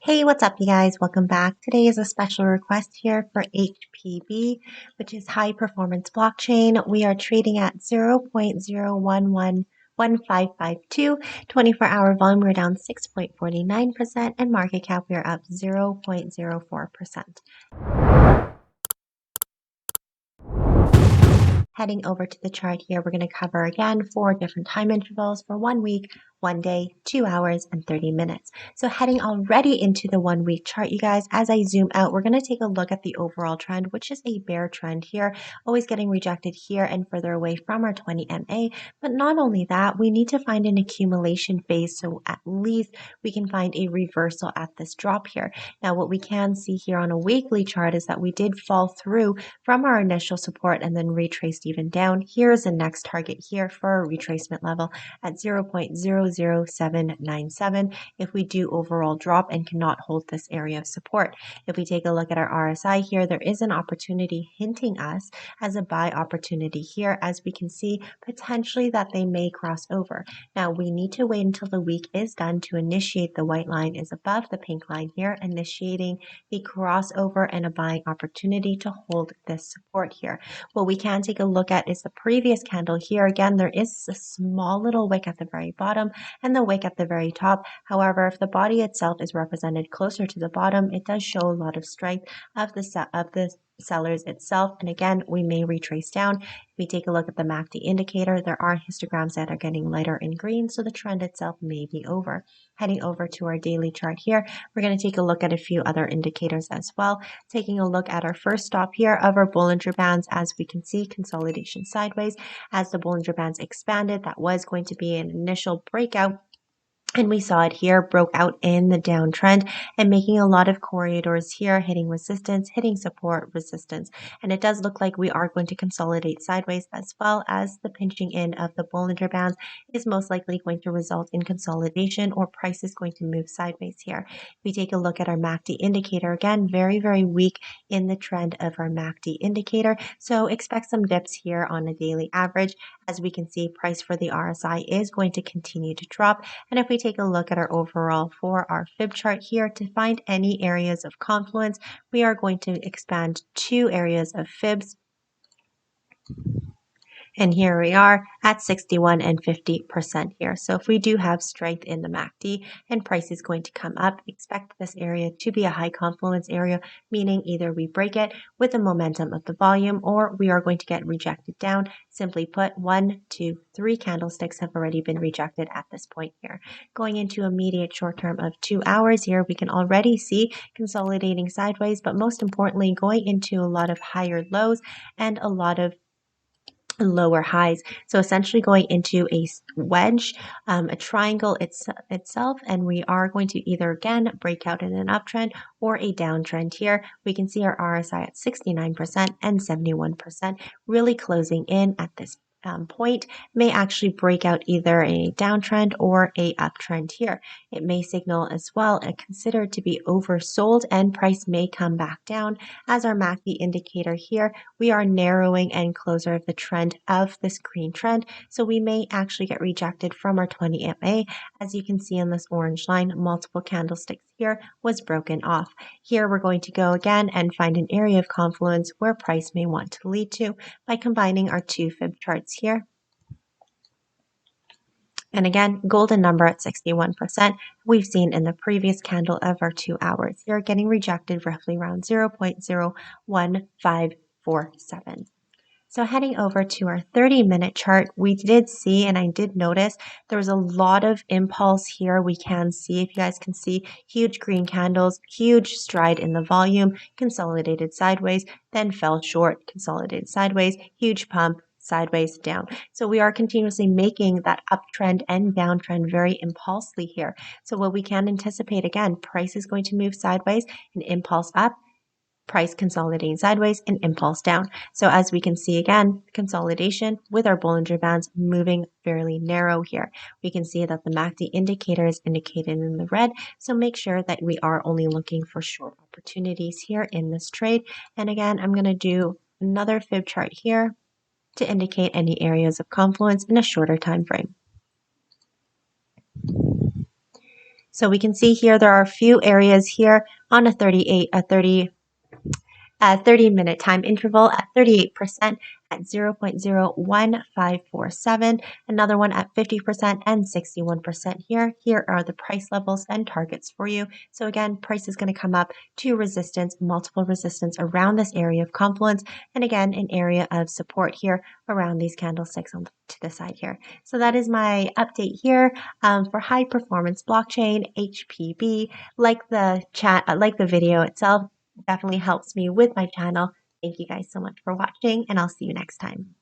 Hey, what's up, you guys? Welcome back. Today is a special request here for HPB, which is high performance blockchain. We are trading at 0.0111552. 24-hour volume, we're down 6.49%, and market cap, we're up 0.04%. Heading over to the chart here, we're going to cover again 4 different time intervals for 1 week, 1 day, 2 hours, and 30 minutes. So heading already into the 1 week chart, you guys, as I zoom out, we're going to take a look at the overall trend, which is a bear trend here, always getting rejected here and further away from our 20 MA. But not only that, we need to find an accumulation phase, so at least we can find a reversal at this drop here. Now, what we can see here on a weekly chart is that we did fall through from our initial support and then retraced even down. Here's the next target here for our retracement level at 0.00797 if we do overall drop and cannot hold this area of support. If we take a look at our RSI here, there is an opportunity hinting us as a buy opportunity here, as we can see potentially that they may cross over. Now we need to wait until the week is done to initiate. The white line is above the pink line here, initiating the crossover and a buying opportunity to hold this support here. What we can take a look at is the previous candle here. Again, there is a small little wick at the very bottom and the wick at the very top. However, if the body itself is represented closer to the bottom, it does show a lot of strength of the sellers itself. And again, we may retrace down. If we take a look at the MACD indicator, there are histograms that are getting lighter in green, so the trend itself may be over. Heading over to our daily chart here, we're going to take a look at a few other indicators as well. Taking a look at our first stop here of our Bollinger Bands, as we can see, consolidation sideways. As the Bollinger Bands expanded, that was going to be an initial breakout. And we saw it here, broke out in the downtrend and making a lot of corridors here, hitting resistance, hitting support, resistance. And it does look like we are going to consolidate sideways, as well as the pinching in of the Bollinger Bands is most likely going to result in consolidation, or price is going to move sideways here. If we take a look at our MACD indicator, again, very, very weak in the trend of our MACD indicator. So expect some dips here on a daily average. As we can see, price for the RSI is going to continue to drop. And if we take a look at our overall for our fib chart here, to find any areas of confluence, we are going to expand 2 areas of fibs. And here we are at 61 and 50% here. So if we do have strength in the MACD and price is going to come up, expect this area to be a high confluence area, meaning either we break it with the momentum of the volume, or we are going to get rejected down. Simply put, 1, 2, 3 candlesticks have already been rejected at this point here. Going into immediate short term of 2 hours here, we can already see consolidating sideways, but most importantly, going into a lot of higher lows and a lot of lower highs. So essentially going into a wedge, a triangle itself, and we are going to either again break out in an uptrend or a downtrend here. We can see our RSI at 69% and 71%, really closing in at this point. May actually break out either a downtrend or a uptrend here. It may signal as well and considered to be oversold, and price may come back down. As our MACD indicator here, we are narrowing and closer of the trend of this green trend, so we may actually get rejected from our 20 MA. As you can see in this orange line, multiple candlesticks here was broken off. Here we're going to go again and find an area of confluence where price may want to lead to by combining our 2 fib charts here. And again, golden number at 61%, we've seen in the previous candle of our 2 hours here, getting rejected roughly around 0.01547. So heading over to our 30-minute chart, we did see, and I did notice, there was a lot of impulse here. We can see, if you guys can see, huge green candles, huge stride in the volume, consolidated sideways, then fell short, consolidated sideways, huge pump, sideways, down. So we are continuously making that uptrend and downtrend very impulsively here. So what we can anticipate, again, price is going to move sideways, an impulse up, price consolidating sideways, and impulse down. So as we can see, again, consolidation with our Bollinger Bands moving fairly narrow here. We can see that the MACD indicator is indicated in the red, so make sure that we are only looking for short opportunities here in this trade. And again, I'm going to do another fib chart here to indicate any areas of confluence in a shorter time frame. So we can see here there are a few areas here on a 30-minute time interval at 38% at 0.01547, another one at 50% and 61% here. Here are the price levels and targets for you. So again, price is going to come up to resistance, multiple resistance around this area of confluence, and again, an area of support here around these candlesticks on to the side here. So that is my update here for high performance blockchain, HPB. Like the video itself, definitely helps me with my channel. Thank you guys so much for watching, and I'll see you next time.